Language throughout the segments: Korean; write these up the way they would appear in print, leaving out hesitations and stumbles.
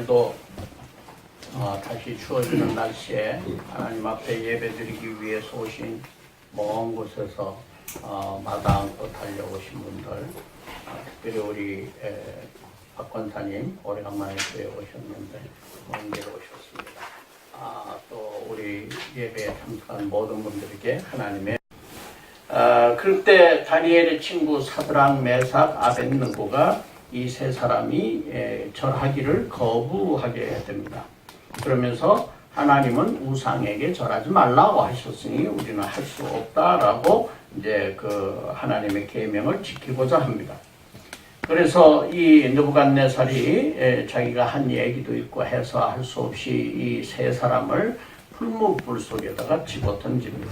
오늘도 다시 추워지는 날씨에 하나님 앞에 예배드리기 위해서 오신 먼 곳에서 마다 안고 달려오신 분들, 특별히 우리 박 권사님 오래간만에 교회에 오셨는데 먼 길에 오셨습니다. 또 우리 예배에 참석한 모든 분들에게 하나님의 그때 다니엘의 친구 사드락, 메삭, 아벳느고가 이 세 사람이 절하기를 거부하게 됩니다. 그러면서 하나님은 우상에게 절하지 말라고 하셨으니 우리는 할 수 없다라고 이제 그 하나님의 계명을 지키고자 합니다. 그래서 이 느부갓네살이 자기가 한 얘기도 있고 해서 할 수 없이 이 세 사람을 풀무불 속에다가 집어 던집니다.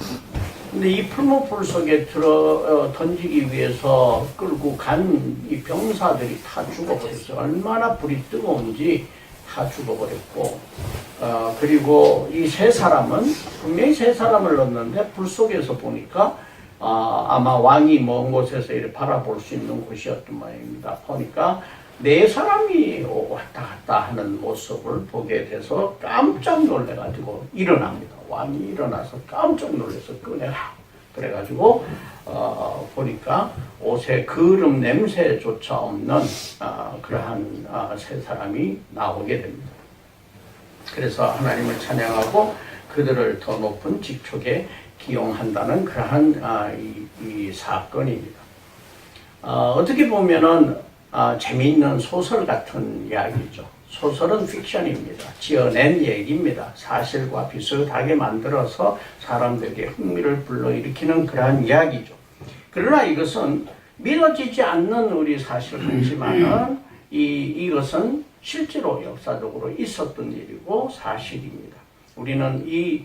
근데 이 풀무불 속에 던지기 위해서 끌고 간 이 병사들이 다 죽어버렸어요. 얼마나 불이 뜨거운지 다 죽어버렸고, 그리고 이 세 사람은 분명히 세 사람을 넣었는데 불 속에서 보니까 아마 왕이 먼 곳에서 이렇게 바라볼 수 있는 곳이었던 모양입니다. 보니까 네 사람이 왔다 갔다 하는 모습을 보게 돼서 깜짝 놀래가지고 일어납니다. 왕이 일어나서 깜짝 놀라서 꺼내라. 그래가지고 보니까 옷에 그름 냄새조차 없는 그러한 세 사람이 나오게 됩니다. 그래서 하나님을 찬양하고 그들을 더 높은 직책에 기용한다는 그러한 이 사건입니다. 어떻게 보면은 재미있는 소설 같은 이야기죠. 소설은 픽션입니다. 지어낸 얘기입니다. 사실과 비슷하게 만들어서 사람들에게 흥미를 불러일으키는 그러한 이야기죠. 그러나 이것은 믿어지지 않는 우리 사실이지만은 이것은 실제로 역사적으로 있었던 일이고 사실입니다. 우리는 이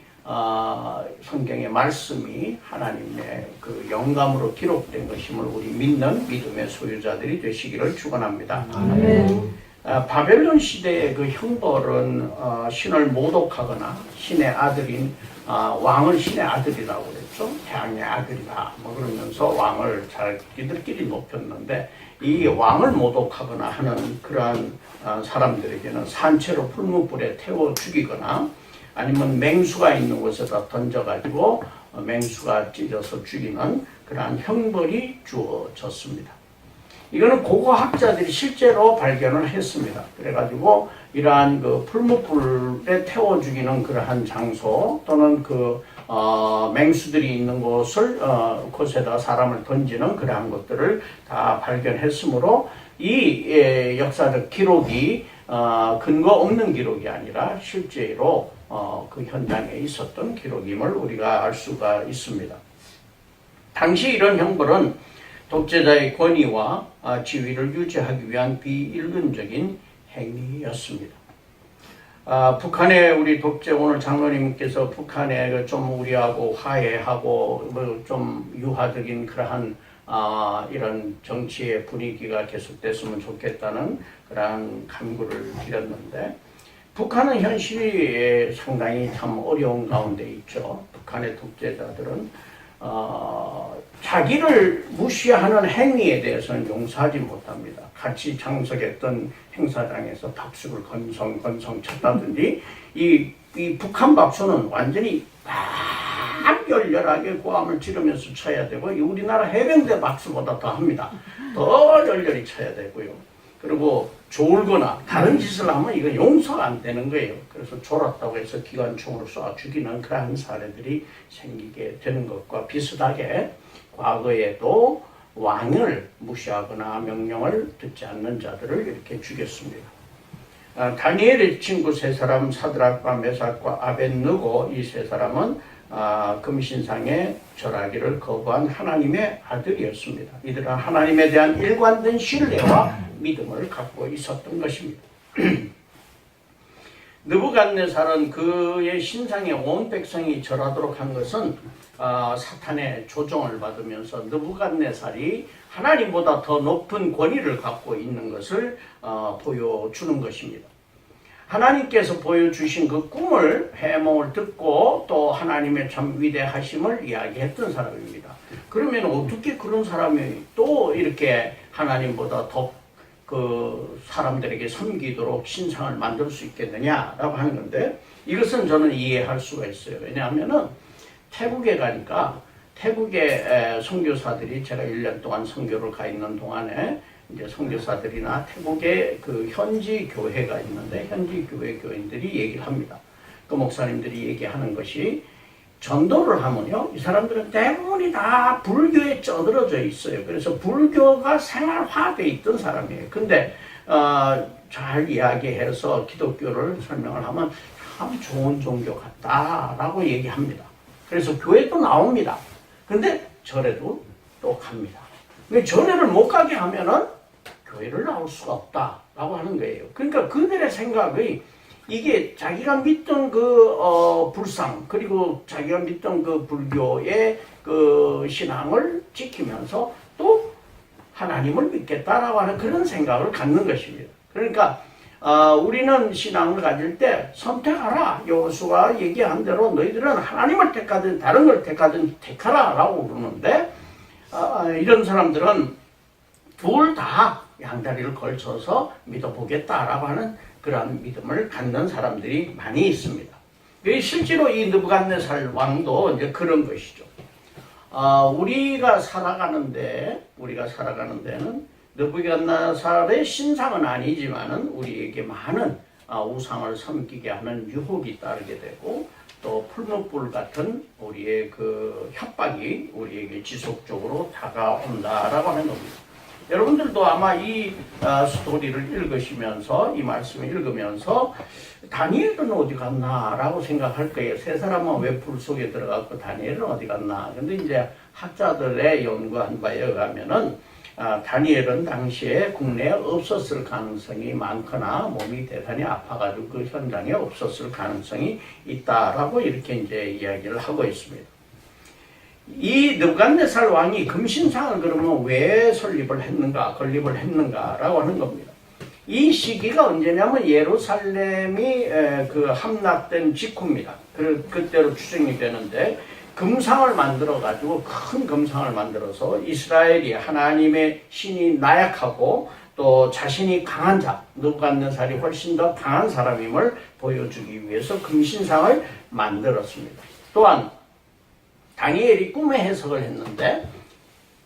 성경의 말씀이 하나님의 그 영감으로 기록된 것임을 우리 믿는 믿음의 소유자들이 되시기를 축원합니다. 아멘. 바벨론 시대의 그 형벌은 신을 모독하거나 신의 아들인 왕을 신의 아들이라고 그랬죠. 태양의 아들이다. 뭐 그러면서 왕을 자기들끼리 높였는데 이 왕을 모독하거나 하는 그러한 사람들에게는 산채로 풀무불에 태워 죽이거나 아니면 맹수가 있는 곳에다 던져가지고 맹수가 찢어서 죽이는 그러한 형벌이 주어졌습니다. 이거는 고고학자들이 실제로 발견을 했습니다. 그래가지고 이러한 그 풀무불에 태워 죽이는 그러한 장소 또는 그 맹수들이 있는 곳에다 사람을 던지는 그러한 것들을 다 발견했으므로 이 역사적 기록이 근거 없는 기록이 아니라 실제로 그 현장에 있었던 기록임을 우리가 알 수가 있습니다. 당시 이런 형벌은 독재자의 권위와 지위를 유지하기 위한 비인륜적인 행위였습니다. 북한의 우리 독재 오늘 장로님께서 북한에 좀 우리하고 화해하고 뭐 좀 유화적인 그러한 이런 정치의 분위기가 계속됐으면 좋겠다는 그러한 간구를 드렸는데 북한은 현실이 상당히 참 어려운 가운데 있죠. 북한의 독재자들은 자기를 무시하는 행위에 대해서는 용서하지 못합니다. 같이 장석했던 행사장에서 박수를 건성 쳤다든지 이 북한 박수는 완전히 막 열렬하게 고함을 지르면서 쳐야 되고 우리나라 해병대 박수보다 더 합니다. 더 열렬히 쳐야 되고요. 그리고 졸거나 다른 짓을 하면 이건 용서가 안 되는 거예요. 그래서 졸았다고 해서 기관총으로 쏴 죽이는 그러한 사례들이 생기게 되는 것과 비슷하게 과거에도 왕을 무시하거나 명령을 듣지 않는 자들을 이렇게 죽였습니다. 다니엘의 친구 세 사람 사드락과 메삭과 아벳느고 이 세 사람은 금신상에 절하기를 거부한 하나님의 아들이었습니다. 이들은 하나님에 대한 일관된 신뢰와 믿음을 갖고 있었던 것입니다. 느부갓네살은 그의 신상에 온 백성이 절하도록 한 것은 사탄의 조종을 받으면서 느부갓네살이 하나님보다 더 높은 권위를 갖고 있는 것을 보여주는 것입니다. 하나님께서 보여주신 그 꿈을 해몽을 듣고 또 하나님의 참 위대하심을 이야기했던 사람입니다. 그러면 어떻게 그런 사람이 또 이렇게 하나님보다 더 그 사람들에게 섬기도록 신상을 만들 수 있겠느냐라고 하는 건데, 이것은 저는 이해할 수가 있어요. 왜냐하면은 태국에 가니까 태국의 선교사들이, 제가 1년 동안 선교를 가 있는 동안에 이제 선교사들이나 태국의 그 현지 교회가 있는데, 현지 교회 교인들이 얘기를 합니다. 그 목사님들이 얘기하는 것이, 전도를 하면요, 이 사람들은 대부분이 다 불교에 쩌들어져 있어요. 그래서 불교가 생활화되어 있던 사람이에요. 근데 잘 이야기해서 기독교를 설명을 하면 참 좋은 종교 같다라고 얘기합니다. 그래서 교회도 나옵니다. 근데 절에도 또 갑니다. 근데 절에를 못 가게 하면은 교회를 나올 수가 없다라고 하는 거예요. 그러니까 그들의 생각이, 이게 자기가 믿던 그 불상, 그리고 자기가 믿던 그 불교의 그 신앙을 지키면서 또 하나님을 믿겠다라고 하는 그런 생각을 갖는 것입니다. 그러니까 우리는 신앙을 가질 때 선택하라. 여호수아가 얘기한 대로 너희들은 하나님을 택하든 다른 걸 택하든 택하라라고 그러는데, 이런 사람들은 둘 다 양다리를 걸쳐서 믿어보겠다라고 하는 그러한 믿음을 갖는 사람들이 많이 있습니다. 실제로 이 느부갓네살 왕도 이제 그런 것이죠. 우리가 살아가는 데는 느부갓네살의 신상은 아니지만은 우리에게 많은 우상을 섬기게 하는 유혹이 따르게 되고, 또 풀무불 같은 우리의 그 협박이 우리에게 지속적으로 다가온다라고 하는 겁니다. 여러분들도 아마 이 스토리를 읽으시면서, 이 말씀을 읽으면서 다니엘은 어디 갔나 라고 생각할 거예요. 세 사람은 왜 불 속에 들어갔고 다니엘은 어디 갔나. 근데 이제 학자들의 연구한 바에 의하면은 다니엘은 당시에 국내에 없었을 가능성이 많거나 몸이 대단히 아파가지고 그 현장에 없었을 가능성이 있다라고 이렇게 이제 이야기를 하고 있습니다. 이 느부갓네살 왕이 금신상을 그러면 왜 건립을 했는가라고 하는 겁니다. 이 시기가 언제냐면 예루살렘이 그 함락된 직후입니다. 그때로 추정이 되는데, 금상을 만들어 가지고, 큰 금상을 만들어서 이스라엘이 하나님의 신이 나약하고 또 자신이 강한 자, 느부갓네살이 훨씬 더 강한 사람임을 보여주기 위해서 금신상을 만들었습니다. 또한 다니엘이 꿈의 해석을 했는데,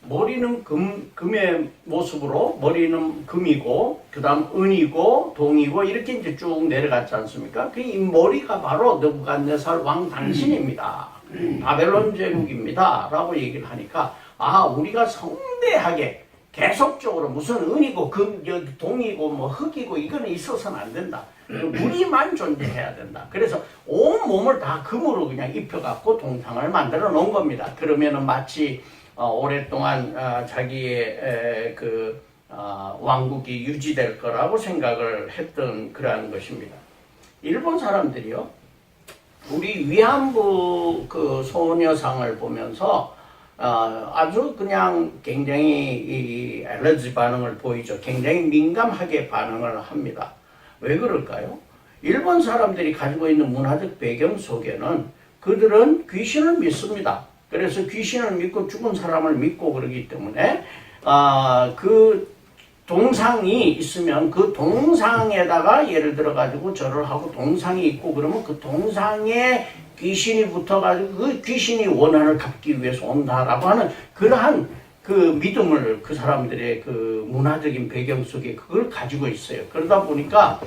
머리는 금의 모습으로, 머리는 금이고, 그 다음 은이고, 동이고, 이렇게 이제 쭉 내려갔지 않습니까? 이 머리가 바로 느부갓네살 왕 당신입니다. 바벨론 제국입니다. 라고 얘기를 하니까, 우리가 성대하게 계속적으로 무슨 은이고, 동이고, 뭐 흙이고, 이거는 있어서는 안 된다. 우리만 존재해야 된다. 그래서 온 몸을 다 금으로 그냥 입혀갖고 동상을 만들어 놓은 겁니다. 그러면은 마치 오랫동안 자기의 왕국이 유지될 거라고 생각을 했던 그러한 것입니다. 일본 사람들이요, 우리 위안부 그 소녀상을 보면서 아주 그냥 굉장히 이 알러지 반응을 보이죠. 굉장히 민감하게 반응을 합니다. 왜 그럴까요? 일본 사람들이 가지고 있는 문화적 배경 속에는 그들은 귀신을 믿습니다. 그래서 귀신을 믿고 죽은 사람을 믿고 그러기 때문에 그 동상이 있으면 그 동상에다가 예를 들어 가지고 절을 하고 동상이 있고 그러면 그 동상에 귀신이 붙어가지고 그 귀신이 원한을 갚기 위해서 온다라고 하는 그러한 그 믿음을 그 사람들의 그 문화적인 배경 속에 그걸 가지고 있어요. 그러다 보니까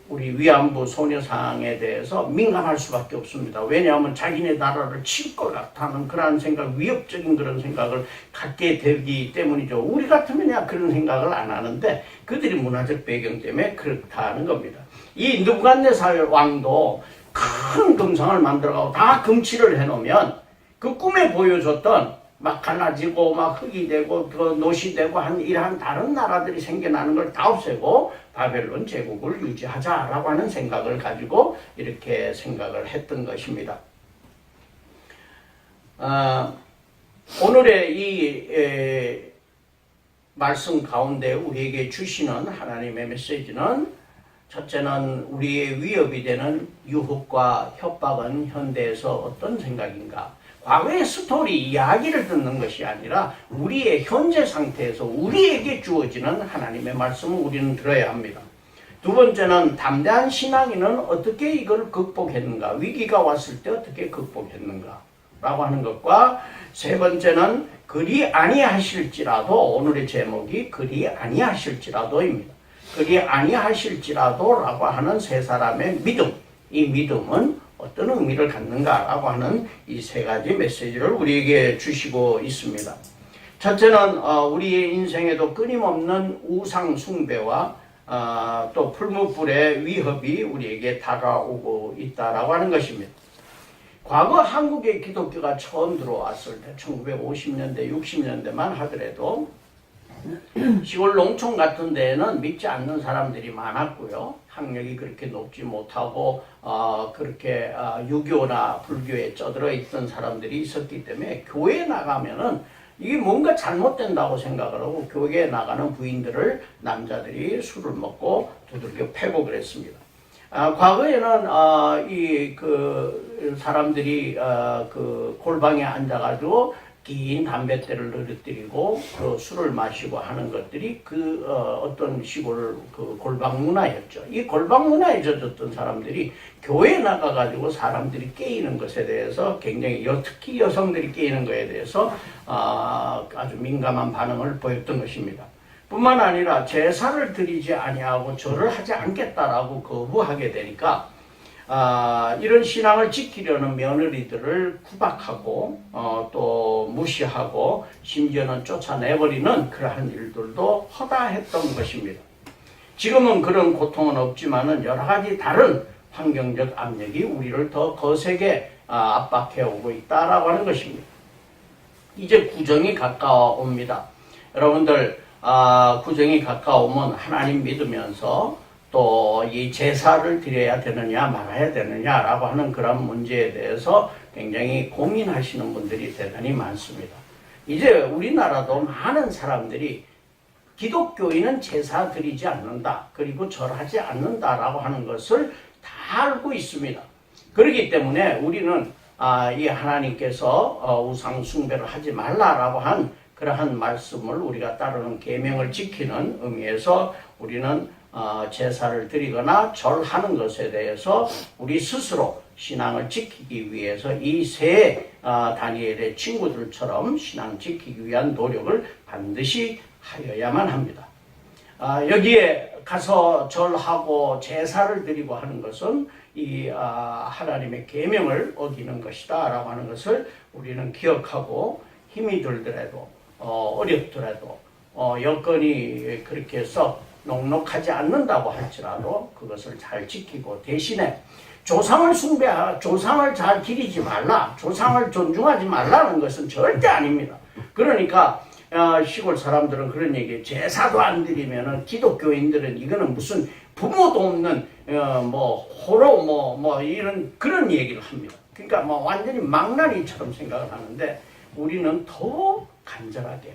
우리 위안부 소녀상에 대해서 민감할 수밖에 없습니다. 왜냐하면 자기네 나라를 칠 것 같다는 그런 생각, 위협적인 그런 생각을 갖게 되기 때문이죠. 우리 같으면 그런 생각을 안 하는데 그들이 문화적 배경 때문에 그렇다는 겁니다. 이 느부갓네살 왕도 큰 금상을 만들어가고 다 금칠을 해놓으면 그 꿈에 보여줬던 막 갈라지고 막 흙이 되고 그 노시 되고 이러한 다른 나라들이 생겨나는 걸 다 없애고 바벨론 제국을 유지하자라고 하는 생각을 가지고 이렇게 생각을 했던 것입니다. 오늘의 이 말씀 가운데 우리에게 주시는 하나님의 메시지는, 첫째는 우리의 위협이 되는 유혹과 협박은 현대에서 어떤 생각인가? 과거의 스토리 이야기를 듣는 것이 아니라 우리의 현재 상태에서 우리에게 주어지는 하나님의 말씀을 우리는 들어야 합니다. 두 번째는 담대한 신앙인은 어떻게 이걸 극복했는가, 위기가 왔을 때 어떻게 극복했는가 라고 하는 것과, 세 번째는 그리 아니하실지라도, 오늘의 제목이 그리 아니하실지라도입니다. 그리 아니하실지라도 라고 하는 세 사람의 믿음, 이 믿음은 어떤 의미를 갖는가라고 하는 이 세 가지 메시지를 우리에게 주시고 있습니다. 첫째는 우리의 인생에도 끊임없는 우상 숭배와 또 풀무불의 위협이 우리에게 다가오고 있다라고 하는 것입니다. 과거 한국의 기독교가 처음 들어왔을 때 1950년대, 60년대만 하더라도 시골 농촌 같은 데에는 믿지 않는 사람들이 많았고요. 학력이 그렇게 높지 못하고 그렇게 유교나 불교에 쩌들어 있던 사람들이 있었기 때문에 교회에 나가면은 이게 뭔가 잘못된다고 생각을 하고 교회에 나가는 부인들을 남자들이 술을 먹고 두들겨 패고 그랬습니다. 과거에는 사람들이 그 골방에 앉아가지고 긴 담뱃대를 늘어뜨리고 그 술을 마시고 하는 것들이 어떤 시골 그 골방 문화였죠. 이 골방 문화에 젖었던 사람들이 교회에 나가가지고 사람들이 깨이는 것에 대해서 굉장히 특히 여성들이 깨이는 것에 대해서 아주 민감한 반응을 보였던 것입니다. 뿐만 아니라 제사를 드리지 아니하고 절을 하지 않겠다라고 거부하게 되니까 이런 신앙을 지키려는 며느리들을 구박하고 또 무시하고 심지어는 쫓아내버리는 그러한 일들도 허다했던 것입니다. 지금은 그런 고통은 없지만은 여러 가지 다른 환경적 압력이 우리를 더 거세게 압박해오고 있다라고 하는 것입니다. 이제 구정이 가까워옵니다. 여러분들 구정이 가까우면 하나님 믿으면서 또 이 제사를 드려야 되느냐 말아야 되느냐라고 하는 그런 문제에 대해서 굉장히 고민하시는 분들이 대단히 많습니다. 이제 우리나라도 많은 사람들이 기독교인은 제사 드리지 않는다, 그리고 절하지 않는다라고 하는 것을 다 알고 있습니다. 그렇기 때문에 우리는 이 하나님께서 우상 숭배를 하지 말라라고 한 그러한 말씀을 우리가 따르는 계명을 지키는 의미에서 우리는 제사를 드리거나 절하는 것에 대해서 우리 스스로 신앙을 지키기 위해서 이 세 다니엘의 친구들처럼 신앙 지키기 위한 노력을 반드시 하여야만 합니다. 여기에 가서 절하고 제사를 드리고 하는 것은 이 하나님의 계명을 어기는 것이다 라고 하는 것을 우리는 기억하고, 힘이 들더라도 어렵더라도 여건이 그렇게 해서 녹록하지 않는다고 할지라도 그것을 잘 지키고, 대신에 조상을 잘 기리지 말라, 조상을 존중하지 말라는 것은 절대 아닙니다. 그러니까 시골 사람들은 그런 얘기해요. 제사도 안 드리면은 기독교인들은 이거는 무슨 부모도 없는 호로 이런 그런 얘기를 합니다. 그러니까 완전히 망나니처럼 생각을 하는데, 우리는 더 간절하게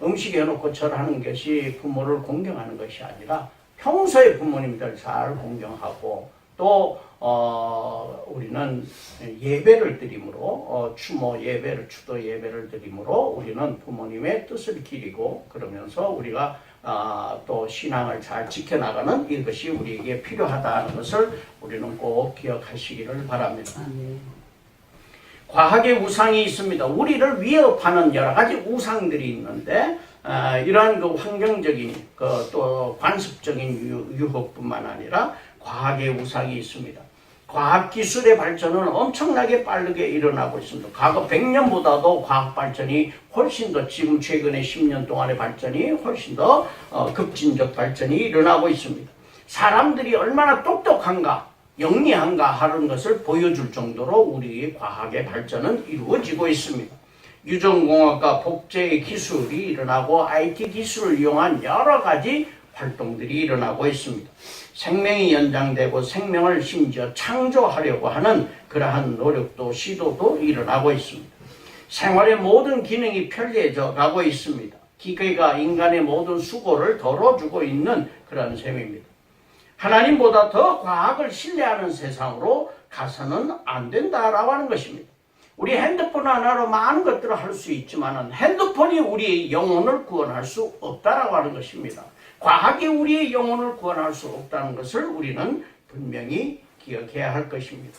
음식 해놓고 절하는 것이 부모를 공경하는 것이 아니라 평소에 부모님들 잘 공경하고, 또 우리는 예배를 드림으로 추모 예배를 추도 예배를 드림으로 우리는 부모님의 뜻을 기리고, 그러면서 우리가 또 신앙을 잘 지켜나가는 이것이 우리에게 필요하다는 것을 우리는 꼭 기억하시기를 바랍니다. 과학의 우상이 있습니다. 우리를 위협하는 여러 가지 우상들이 있는데, 이러한 그 환경적인 또 관습적인 유혹뿐만 아니라 과학의 우상이 있습니다. 과학기술의 발전은 엄청나게 빠르게 일어나고 있습니다. 과거 100년보다도 과학 발전이 훨씬 더, 지금 최근에 10년 동안의 발전이 훨씬 더 급진적 발전이 일어나고 있습니다. 사람들이 얼마나 똑똑한가, 영리한가 하는 것을 보여줄 정도로 우리의 과학의 발전은 이루어지고 있습니다. 유전공학과 복제의 기술이 일어나고 IT 기술을 이용한 여러 가지 활동들이 일어나고 있습니다. 생명이 연장되고 생명을 심지어 창조하려고 하는 그러한 노력도 시도도 일어나고 있습니다. 생활의 모든 기능이 편리해져 가고 있습니다. 기계가 인간의 모든 수고를 덜어주고 있는 그런 셈입니다. 하나님보다 더 과학을 신뢰하는 세상으로 가서는 안 된다라고 하는 것입니다. 우리 핸드폰 하나로 많은 것들을 할 수 있지만 핸드폰이 우리의 영혼을 구원할 수 없다라고 하는 것입니다. 과학이 우리의 영혼을 구원할 수 없다는 것을 우리는 분명히 기억해야 할 것입니다.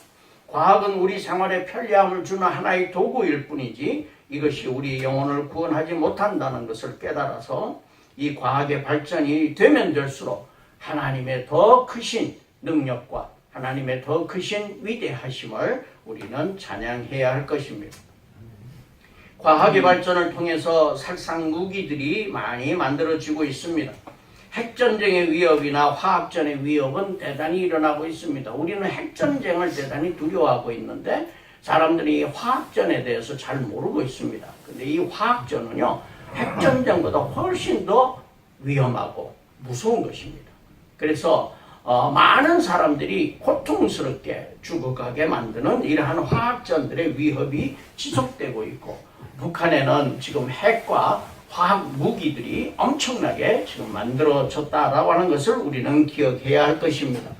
과학은 우리 생활에 편리함을 주는 하나의 도구일 뿐이지 이것이 우리의 영혼을 구원하지 못한다는 것을 깨달아서 이 과학의 발전이 되면 될수록 하나님의 더 크신 능력과 하나님의 더 크신 위대하심을 우리는 찬양해야 할 것입니다. 과학의 발전을 통해서 살상 무기들이 많이 만들어지고 있습니다. 핵전쟁의 위협이나 화학전의 위협은 대단히 일어나고 있습니다. 우리는 핵전쟁을 대단히 두려워하고 있는데 사람들이 화학전에 대해서 잘 모르고 있습니다. 근데 이 화학전은요, 핵전쟁보다 훨씬 더 위험하고 무서운 것입니다. 그래서 많은 사람들이 고통스럽게 죽어가게 만드는 이러한 화학전들의 위협이 지속되고 있고, 북한에는 지금 핵과 화학 무기들이 엄청나게 지금 만들어졌다라고 하는 것을 우리는 기억해야 할 것입니다.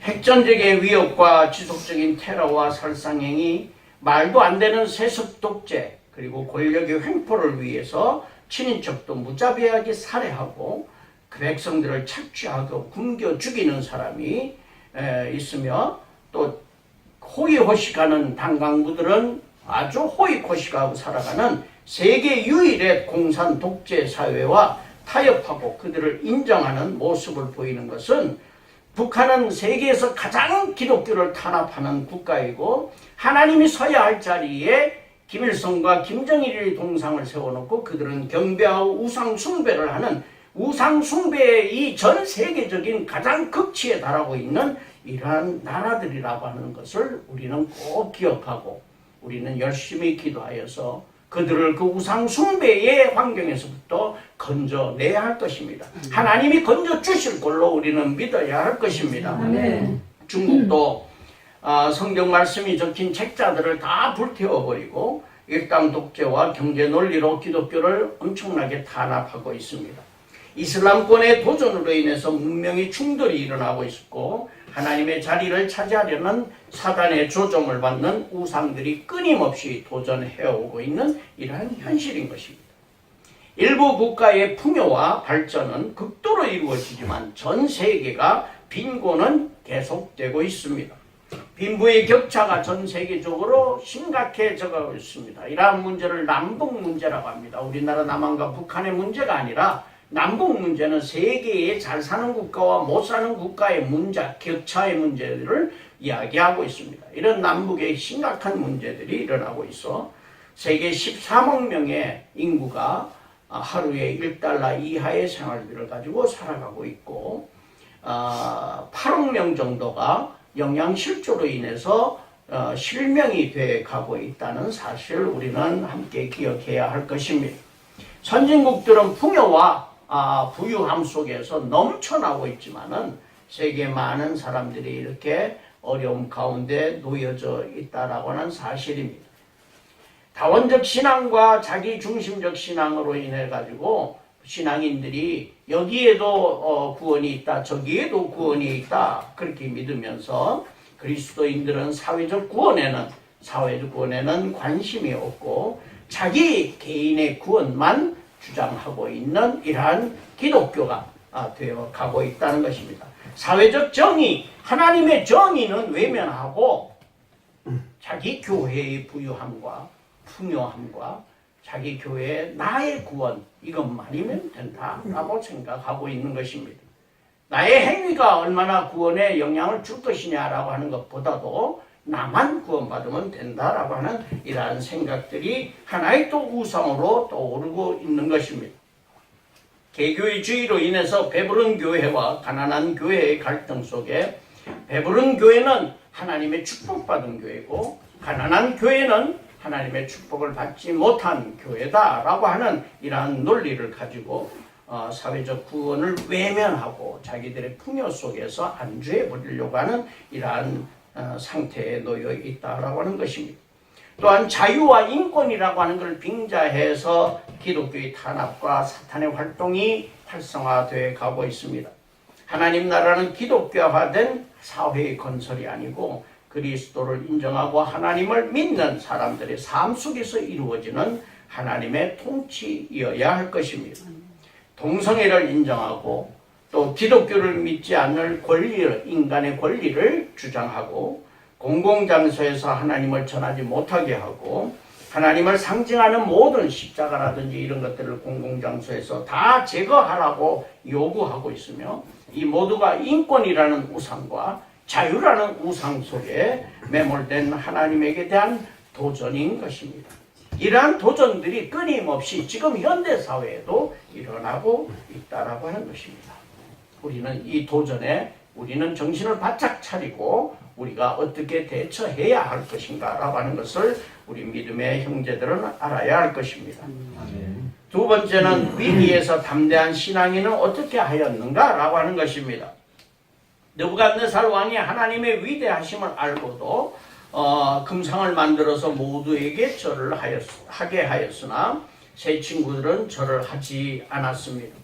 핵전쟁의 위협과 지속적인 테러와 살상행위, 말도 안 되는 세습 독재, 그리고 권력의 횡포를 위해서 친인척도 무자비하게 살해하고 그 백성들을 착취하고 굶겨 죽이는 사람이 있으며, 또 호의호식하는 당강부들은 아주 호의호식하고 살아가는 세계 유일의 공산 독재 사회와 타협하고 그들을 인정하는 모습을 보이는 것은, 북한은 세계에서 가장 기독교를 탄압하는 국가이고 하나님이 서야 할 자리에 김일성과 김정일의 동상을 세워놓고 그들은 경배하고 우상 숭배를 하는 우상 숭배의 이 전 세계적인 가장 극치에 달하고 있는 이러한 나라들이라고 하는 것을 우리는 꼭 기억하고 우리는 열심히 기도하여서 그들을 그 우상 숭배의 환경에서부터 건져내야 할 것입니다. 하나님이 건져주실 걸로 우리는 믿어야 할 것입니다. 중국도 성경 말씀이 적힌 책자들을 다 불태워버리고 일당 독재와 경제 논리로 기독교를 엄청나게 탄압하고 있습니다. 이슬람권의 도전으로 인해서 문명의 충돌이 일어나고 있었고, 하나님의 자리를 차지하려는 사단의 조종을 받는 우상들이 끊임없이 도전해오고 있는 이러한 현실인 것입니다. 일부 국가의 풍요와 발전은 극도로 이루어지지만 전 세계가 빈곤은 계속되고 있습니다. 빈부의 격차가 전 세계적으로 심각해져가고 있습니다. 이러한 문제를 남북 문제라고 합니다. 우리나라 남한과 북한의 문제가 아니라 남북 문제는 세계의 잘 사는 국가와 못 사는 국가의 문제, 격차의 문제들을 이야기하고 있습니다. 이런 남북의 심각한 문제들이 일어나고 있어 세계 13억 명의 인구가 하루에 1달러 이하의 생활비를 가지고 살아가고 있고, 8억 명 정도가 영양실조로 인해서 실명이 돼 가고 있다는 사실을 우리는 함께 기억해야 할 것입니다. 선진국들은 풍요와 부유함 속에서 넘쳐나고 있지만은 세계 많은 사람들이 이렇게 어려움 가운데 놓여져 있다라고 하는 사실입니다. 다원적 신앙과 자기 중심적 신앙으로 인해 가지고 신앙인들이 여기에도 구원이 있다, 저기에도 구원이 있다, 그렇게 믿으면서 그리스도인들은 사회적 구원에는 관심이 없고 자기 개인의 구원만 주장하고 있는 이러한 기독교가 되어 가고 있다는 것입니다. 사회적 정의, 하나님의 정의는 외면하고 자기 교회의 부유함과 풍요함과 자기 교회의 나의 구원, 이것만이면 된다라고 생각하고 있는 것입니다. 나의 행위가 얼마나 구원에 영향을 줄 것이냐라고 하는 것보다도 나만 구원받으면 된다라고 하는 이러한 생각들이 하나의 또 우상으로 떠오르고 있는 것입니다. 개교의주의로 인해서 배부른 교회와 가난한 교회의 갈등 속에 배부른 교회는 하나님의 축복받은 교회고 가난한 교회는 하나님의 축복을 받지 못한 교회다라고 하는 이러한 논리를 가지고 사회적 구원을 외면하고 자기들의 풍요 속에서 안주해 버리려고 하는 이러한 상태에 놓여 있다라고 하는 것입니다. 또한 자유와 인권이라고 하는 것을 빙자해서 기독교의 탄압과 사탄의 활동이 활성화되어 가고 있습니다. 하나님 나라는 기독교화된 사회의 건설이 아니고 그리스도를 인정하고 하나님을 믿는 사람들의 삶 속에서 이루어지는 하나님의 통치이어야 할 것입니다. 동성애를 인정하고 또 기독교를 믿지 않을 권리를, 인간의 권리를 주장하고 공공장소에서 하나님을 전하지 못하게 하고 하나님을 상징하는 모든 십자가라든지 이런 것들을 공공장소에서 다 제거하라고 요구하고 있으며 이 모두가 인권이라는 우상과 자유라는 우상 속에 매몰된 하나님에게 대한 도전인 것입니다. 이러한 도전들이 끊임없이 지금 현대사회에도 일어나고 있다라고 하는 것입니다. 우리는 이 도전에 우리는 정신을 바짝 차리고 우리가 어떻게 대처해야 할 것인가 라고 하는 것을 우리 믿음의 형제들은 알아야 할 것입니다. 두 번째는 위기에서 담대한 신앙인은 어떻게 하였는가 라고 하는 것입니다. 느부갓네살 왕이 하나님의 위대하심을 알고도 금상을 만들어서 모두에게 절을 하게 하였으나 세 친구들은 절을 하지 않았습니다.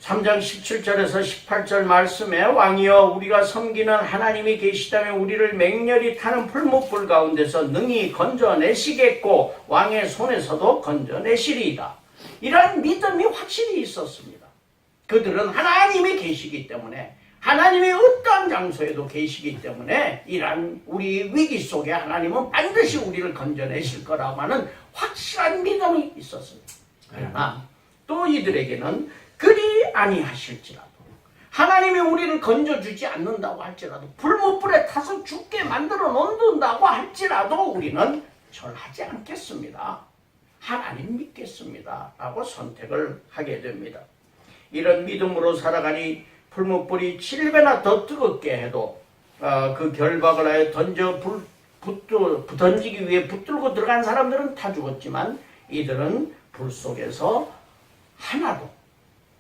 3장 17절에서 18절 말씀에 왕이여 우리가 섬기는 하나님이 계시다면 우리를 맹렬히 타는 풀무불 가운데서 능히 건져내시겠고 왕의 손에서도 건져내시리이다. 이러한 믿음이 확실히 있었습니다. 그들은 하나님이 계시기 때문에 하나님이 어떠한 장소에도 계시기 때문에 이러한 우리 위기 속에 하나님은 반드시 우리를 건져내실 거라고 하는 확실한 믿음이 있었습니다. 그러나 또 이들에게는 그리 아니하실지라도 하나님이 우리를 건져주지 않는다고 할지라도 불못불에 타서 죽게 만들어 놓는다고 할지라도 우리는 절하지 않겠습니다. 하나님 믿겠습니다 라고 선택을 하게 됩니다. 이런 믿음으로 살아가니 불못불이 7배나 더 뜨겁게 해도 그 결박을 하여 던지기 위해 붙들고 들어간 사람들은 다 죽었지만 이들은 불 속에서 하나도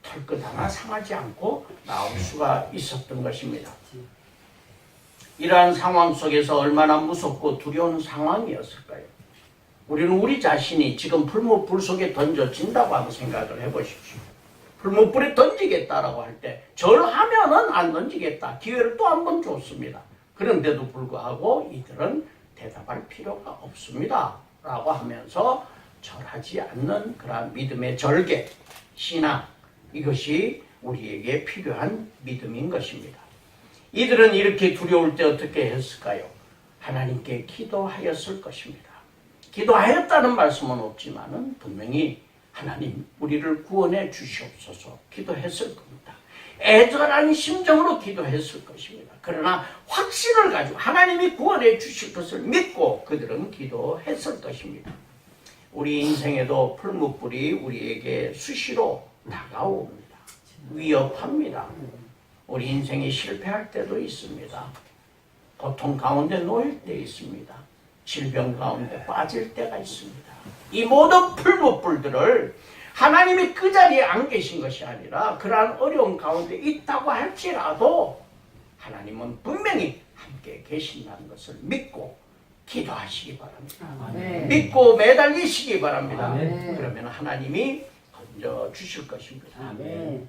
털끝 하나 상하지 않고 나올 수가 있었던 것입니다. 이러한 상황 속에서 얼마나 무섭고 두려운 상황이었을까요? 우리는 우리 자신이 지금 불 속에 던져진다고 한번 생각을 해보십시오. 불에 던지겠다라고 할 때 절하면은 안 던지겠다. 기회를 또 한 번 줬습니다. 그런데도 불구하고 이들은 대답할 필요가 없습니다. 라고 하면서 절하지 않는 그러한 믿음의 절개, 신앙, 이것이 우리에게 필요한 믿음인 것입니다. 이들은 이렇게 두려울 때 어떻게 했을까요? 하나님께 기도하였을 것입니다. 기도하였다는 말씀은 없지만은 분명히 하나님 우리를 구원해 주시옵소서 기도했을 겁니다. 애절한 심정으로 기도했을 것입니다. 그러나 확신을 가지고 하나님이 구원해 주실 것을 믿고 그들은 기도했을 것입니다. 우리 인생에도 풀무불이 우리에게 수시로 다가옵니다. 위협합니다. 우리 인생이 실패할 때도 있습니다. 고통 가운데 놓일 때 있습니다. 질병 가운데 빠질 때가 있습니다. 이 모든 풀무불들을 하나님이 그 자리에 안 계신 것이 아니라 그러한 어려운 가운데 있다고 할지라도 하나님은 분명히 함께 계신다는 것을 믿고 기도하시기 바랍니다. 아멘. 믿고 매달리시기 바랍니다. 아멘. 그러면 하나님이 건져 주실 것입니다. 아멘.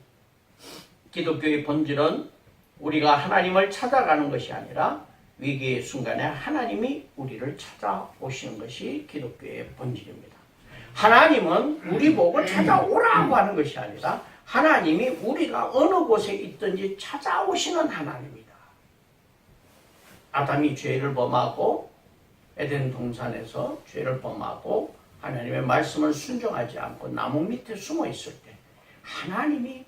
기독교의 본질은 우리가 하나님을 찾아가는 것이 아니라 위기의 순간에 하나님이 우리를 찾아오시는 것이 기독교의 본질입니다. 하나님은 우리 보고 찾아오라고 하는 것이 아니라 하나님이 우리가 어느 곳에 있든지 찾아오시는 하나님이다. 아담이 죄를 범하고 에덴 동산에서 죄를 범하고 하나님의 말씀을 순종하지 않고 나무 밑에 숨어 있을 때 하나님이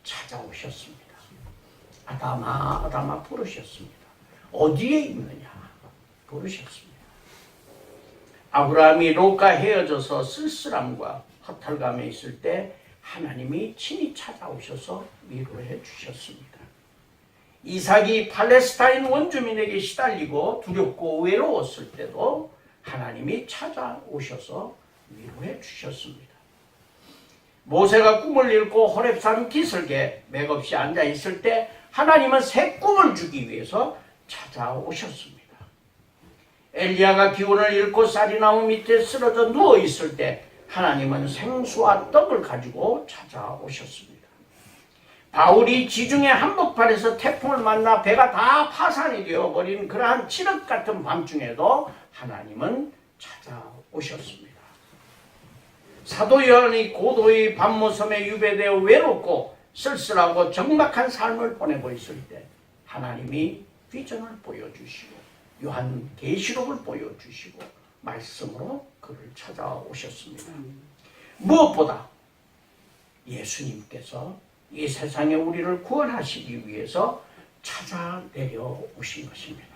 찾아오셨습니다. 아담아 아담아 부르셨습니다. 어디에 있느냐 부르셨습니다. 아브라함이 롯과 헤어져서 쓸쓸함과 허탈감에 있을 때 하나님이 친히 찾아오셔서 위로해 주셨습니다. 이삭이 팔레스타인 원주민에게 시달리고 두렵고 외로웠을 때도 하나님이 찾아오셔서 위로해 주셨습니다. 모세가 꿈을 잃고 호렙산 기슭에 맥없이 앉아 있을 때 하나님은 새 꿈을 주기 위해서 찾아오셨습니다. 엘리야가 기운을 잃고 쌀이나무 밑에 쓰러져 누워 있을 때 하나님은 생수와 떡을 가지고 찾아오셨습니다. 바울이 지중해 한복판에서 태풍을 만나 배가 다 파산이 되어버린 그러한 칠흑 같은 밤중에도 하나님은 찾아오셨습니다. 사도 요한이 고도의 밤모섬에 유배되어 외롭고 쓸쓸하고 적막한 삶을 보내고 있을 때 하나님이 비전을 보여주시고 요한 계시록을 보여주시고 말씀으로 그를 찾아오셨습니다. 무엇보다 예수님께서 이 세상에 우리를 구원하시기 위해서 찾아 내려오신 것입니다.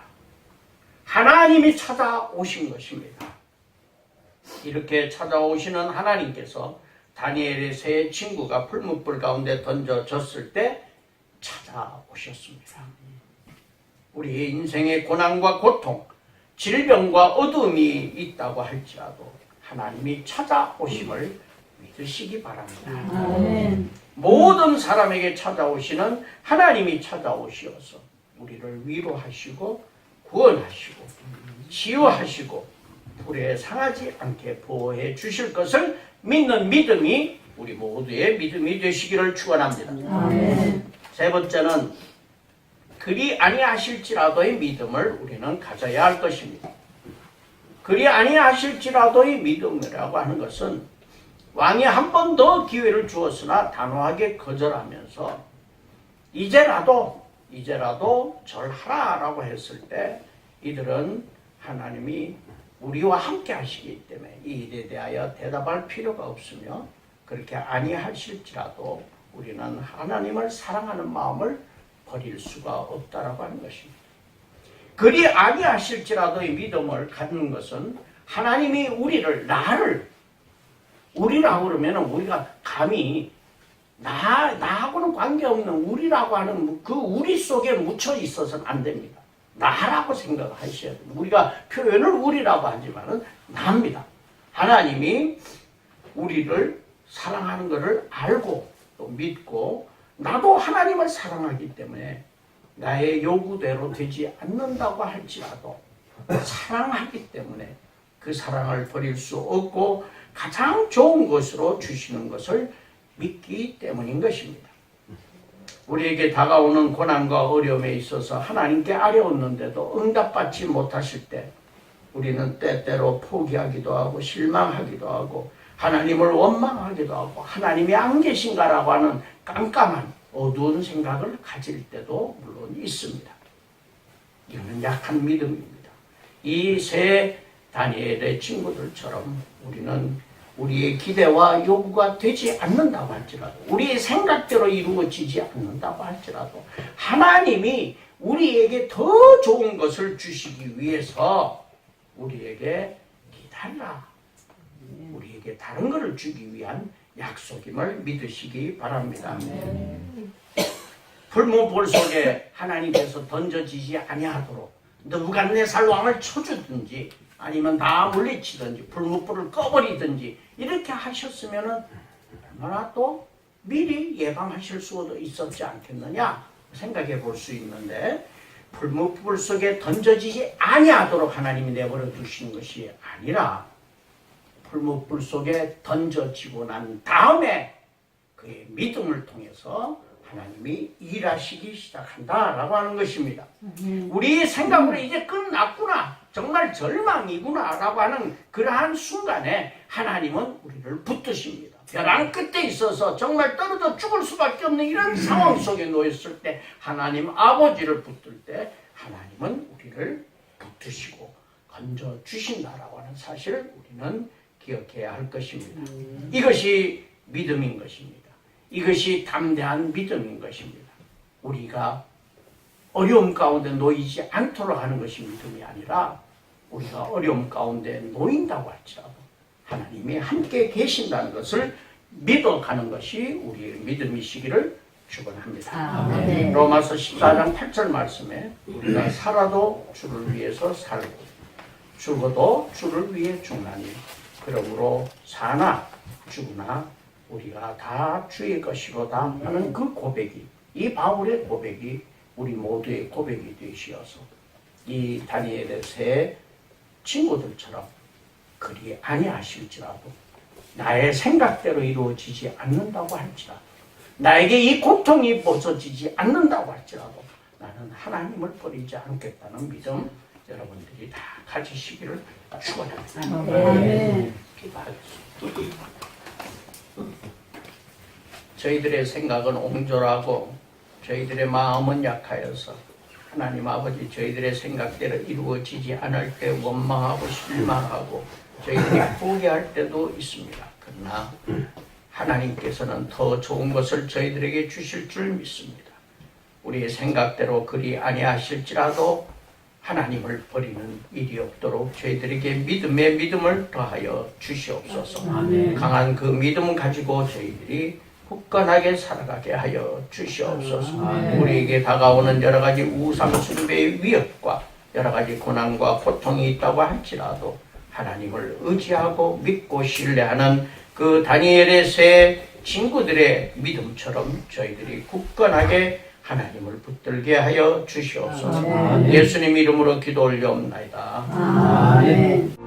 하나님이 찾아오신 것입니다. 이렇게 찾아오시는 하나님께서 다니엘의 세 친구가 풀무불 가운데 던져졌을 때 찾아오셨습니다. 우리의 인생의 고난과 고통, 질병과 어두움이 있다고 할지라도 하나님이 찾아오심을 믿으시기 바랍니다. 아멘. 모든 사람에게 찾아오시는 하나님이 찾아오시어서 우리를 위로하시고 구원하시고 치유하시고 불에 상하지 않게 보호해 주실 것을 믿는 믿음이 우리 모두의 믿음이 되시기를 축원합니다. 아멘. 세 번째는 그리 아니하실지라도의 믿음을 우리는 가져야 할 것입니다. 그리 아니하실지라도의 믿음이라고 하는 것은 왕이 한 번 더 기회를 주었으나 단호하게 거절하면서 이제라도 절하라라고 했을 때 이들은 하나님이 우리와 함께 하시기 때문에 이 일에 대하여 대답할 필요가 없으며 그렇게 아니하실지라도 우리는 하나님을 사랑하는 마음을 버릴 수가 없다라고 하는 것입니다. 그리 아니하실지라도의 믿음을 갖는 것은 하나님이 우리라고 그러면 우리가 감히 나하고는 관계없는 우리라고 하는 그 우리 속에 묻혀 있어서는 안 됩니다. 나라고 생각하셔야 됩니다. 우리가 표현을 우리라고 하지만은 나입니다. 하나님이 우리를 사랑하는 것을 알고 또 믿고 나도 하나님을 사랑하기 때문에 나의 요구대로 되지 않는다고 할지라도 사랑하기 때문에 그 사랑을 버릴 수 없고 가장 좋은 것으로 주시는 것을 믿기 때문인 것입니다. 우리에게 다가오는 고난과 어려움에 있어서 하나님께 아뢰었는데도 응답받지 못하실 때 우리는 때때로 포기하기도 하고 실망하기도 하고 하나님을 원망하기도 하고 하나님이 안 계신가라고 하는 깜깜한 어두운 생각을 가질 때도 물론 있습니다. 이거는 약한 믿음입니다. 이 세 다니엘의 친구들처럼 우리는 우리의 기대와 요구가 되지 않는다고 할지라도 우리의 생각대로 이루어지지 않는다고 할지라도 하나님이 우리에게 더 좋은 것을 주시기 위해서 우리에게 기다리라. 우리에게 다른 것을 주기 위한 약속임을 믿으시기 바랍니다. 풀무불 속에 하나님께서 던져지지 아니하도록 느부갓네살 왕을 쳐주든지 아니면 다 물리치든지 풀무불을 꺼버리든지 이렇게 하셨으면 얼마나 또 미리 예방하실 수도 있었지 않겠느냐 생각해 볼 수 있는데 풀무불 속에 던져지지 아니하도록 하나님이 내버려 두시는 것이 아니라 풀무불 속에 던져지고 난 다음에 그의 믿음을 통해서 하나님이 일하시기 시작한다라고 하는 것입니다. 우리 생각으로 이제 끝났구나, 정말 절망이구나 라고 하는 그러한 순간에 하나님은 우리를 붙드십니다. 벼랑 끝에 있어서 정말 떨어져 죽을 수밖에 없는 이런 상황 속에 놓였을 때 하나님 아버지를 붙들 때 하나님은 우리를 붙드시고 건져주신다라고 하는 사실을 우리는 기억해야 할 것입니다. 이것이 믿음인 것입니다. 이것이 담대한 믿음인 것입니다. 우리가 어려움 가운데 놓이지 않도록 하는 것이 믿음이 아니라 우리가 어려움 가운데 놓인다고 할지라도 하나님이 함께 계신다는 것을 믿어가는 것이 우리의 믿음이시기를 축원합니다. 아멘. 로마서 14장 8절 말씀에 우리가 살아도 주를 위해서 살고 죽어도 주를 위해 죽나니 그러므로 사나 죽으나 우리가 다 주의 것이로다 하는 그 고백이, 이 바울의 고백이 우리 모두의 고백이 되시어서 이 다니엘의 세 친구들처럼 그리 아니하실지라도 나의 생각대로 이루어지지 않는다고 할지라도 나에게 이 고통이 벗어지지 않는다고 할지라도 나는 하나님을 버리지 않겠다는 믿음 여러분들이 다 가지시기를 축원합니다. 아멘. 기도하겠습니다. 저희들의 생각은 옹졸하고 저희들의 마음은 약하여서 하나님 아버지 저희들의 생각대로 이루어지지 않을 때 원망하고 실망하고 저희들이 포기할 때도 있습니다. 그러나 하나님께서는 더 좋은 것을 저희들에게 주실 줄 믿습니다. 우리의 생각대로 그리 아니하실지라도 하나님을 버리는 일이 없도록 저희들에게 믿음의 믿음을 더하여 주시옵소서. 아멘. 강한 그 믿음을 가지고 저희들이 굳건하게 살아가게 하여 주시옵소서. 아멘. 우리에게 다가오는 여러 가지 우상 숭배의 위협과 여러 가지 고난과 고통이 있다고 할지라도 하나님을 의지하고 믿고 신뢰하는 그 다니엘의 세 친구들의 믿음처럼 저희들이 굳건하게 하나님을 붙들게 하여 주시옵소서. 아멘. 예수님 이름으로 기도 올려옵나이다. 아멘.